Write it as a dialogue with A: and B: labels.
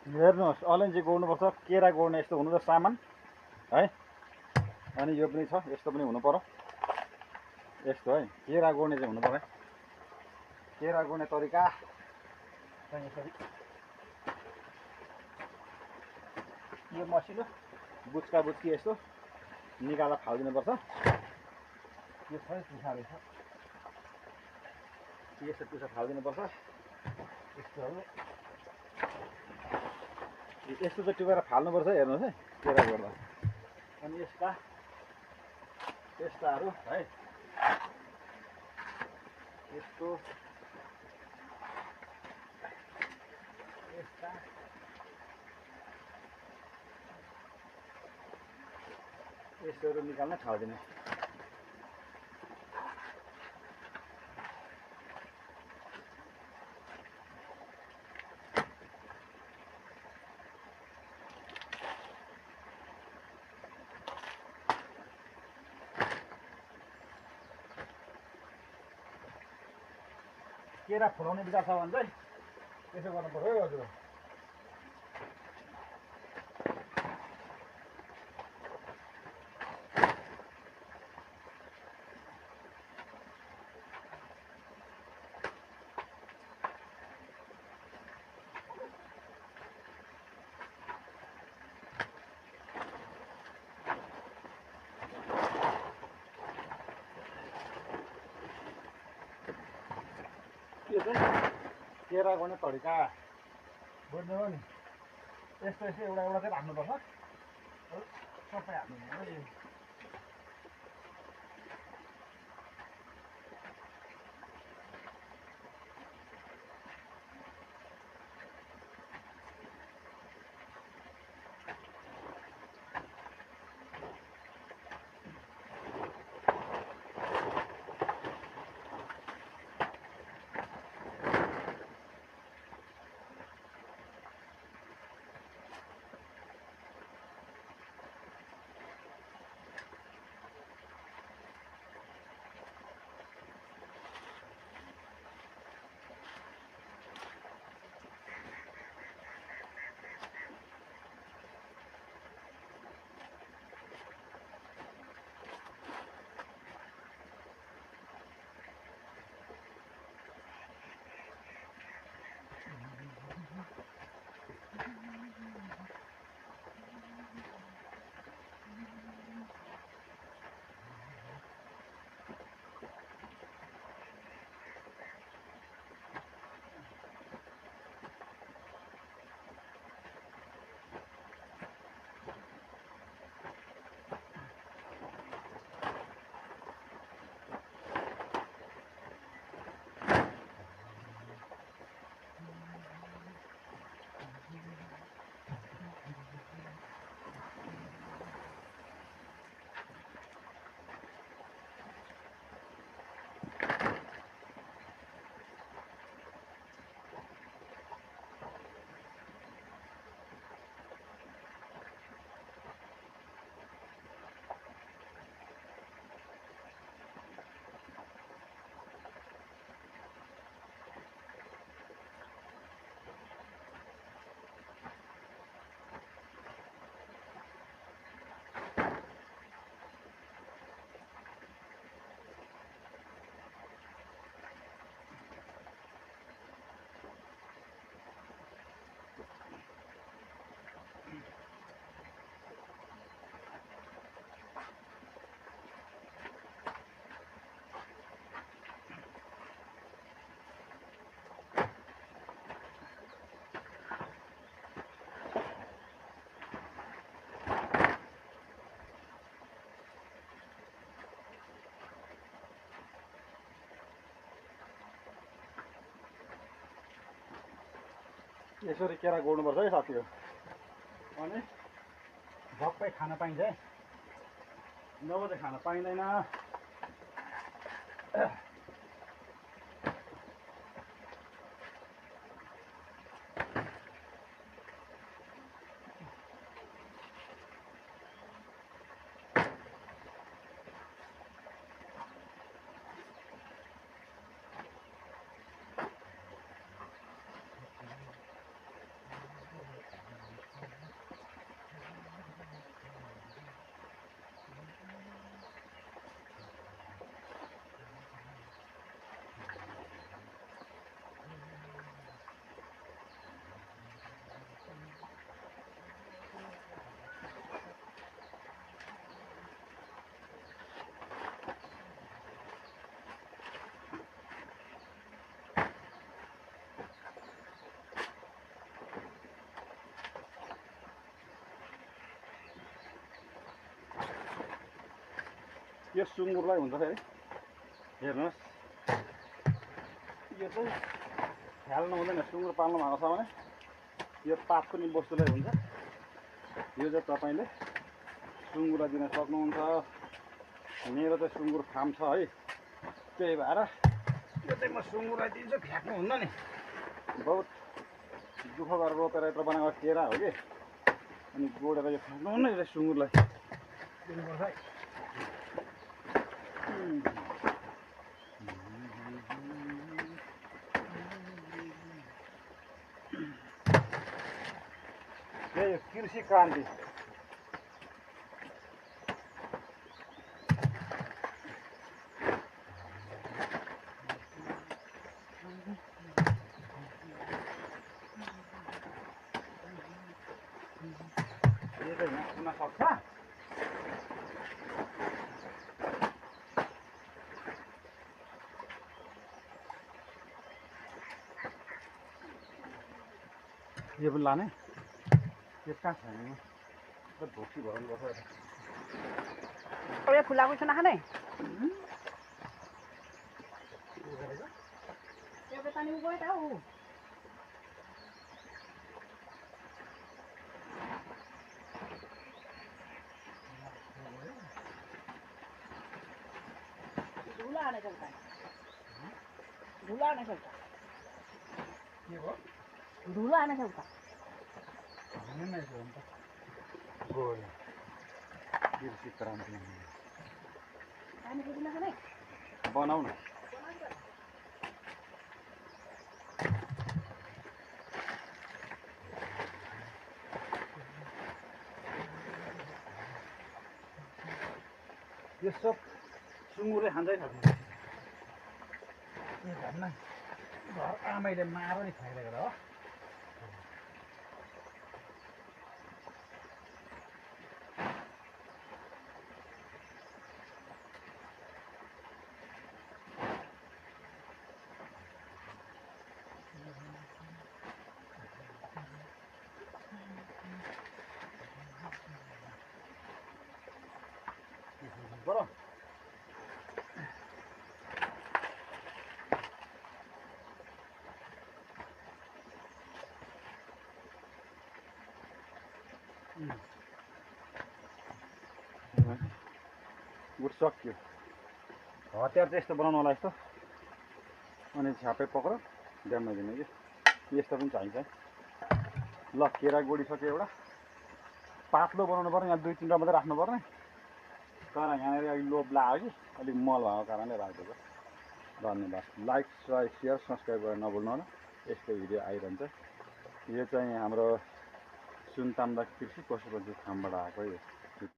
A: हेर्नुहोस् अलैँची गोड्नुपर्छ, केरा गोड्ने यस्तो हुनु त सामान है। अनि यो पनि छ, यस्तो पनि हुनु पर्यो, यस्तो है। केरा गोड्ने चाहिँ हुनु पर्यो। केरा गोड्ने तरिका चाहिँ यसरी, यो मसिनो बुच्का बुच्की यस्तो निकालेर फालिदिनुपर्छ। यो छ टुसा रहेछ, यस्तो टुसा फालिदिनुपर्छ। यस्तोहरू यस्तो चाहिँ टिपेर फाल्नुपर्छ। हेर्नुहोस् है, केरा गोड्दा। अनि यस्ताहरू है, यस्तो यस्ता यस्तोहरू निकाल्न ठाउँदिने। केरा फुलाउने विचार छ भने चाहिँ त्यसो गर्नु पर्यो है हजुर। यो चाहिँ केरा गर्ने तरिका बुझ्नुभयो नि। यस्तो यस्तो एउटा एउटा चाहिँ राख्नुपर्छ, सबै हाल्नु। यसरी केरा गोड्नुपर्छ है साथीहरू। अनि झप्पै खान पाइन्छ है, नभए चाहिँ खान पाइँदैन। यो सुँगुरलाई हुन्छ फेरि हेर्नुहोस् यो चाहिँ ख्याल नहुँदैन सुँगुर पाल्नु भएको छ भने यो पात पनि वस्तुलाई हुन्छ यो चाहिँ तपाईँले सुँगुरलाई दिन सक्नुहुन्छ मेरो चाहिँ सुँगुर फार्म छ है त्यही भएर यो चाहिँ म सुँगुरलाई दिन्छु फ्याँक्नु हुन्न नि बहुत दुःख गरेर रोपेर यत्रो बनाएको केरा हो कि अनि गोडेर यो फ्याँक्नु हुन्न यो सुँगुरलाई दिनुपर्छ है यही हो कृषि क्रान्ति यो चाहिँ यहाँ हुन सक्छ यो पनि लाने यो कहाँ छैन भोसी भर्नुपर्छ
B: ये फुला कुछ ना खाने ये पता नहीं वो था वो धूला आने चलता है धूला आने चलता
A: के भयो
B: धूला आने चलता
A: नहीं गोल कृषि क्रान्ति
B: खाने के दिन खाने
A: बनाऊ न यो सब सुँगुरले खाँदै खान्छ घरमा घर आमैले मारो नि खाइरहेको हो बरो गुड सक्यो हतियार चाहिँ यस्तो बनाउनु होला यस्तो अनि छ्यापै पक्र ड्याममा दिने कि यस्तो पनि चाहिन्छ ल केरा गोडिसक्यो एउटा पातलो बनाउनु पर्ने यहाँ 2-3 मात्रै राख्नु पर्ने तर यहाँनिर अलिक लोभ लाग्यो कि अलिक मल भएको कारणले राखेको धन्यवाद लाइक सेयर सब्सक्राइब गरेर नभुल्नु होला यस्तो भिडियो आइरहन्छ यो चाहिँ हाम्रो सुनताम्दा कृषि पशुपन्छी फार्मबाट आएको यो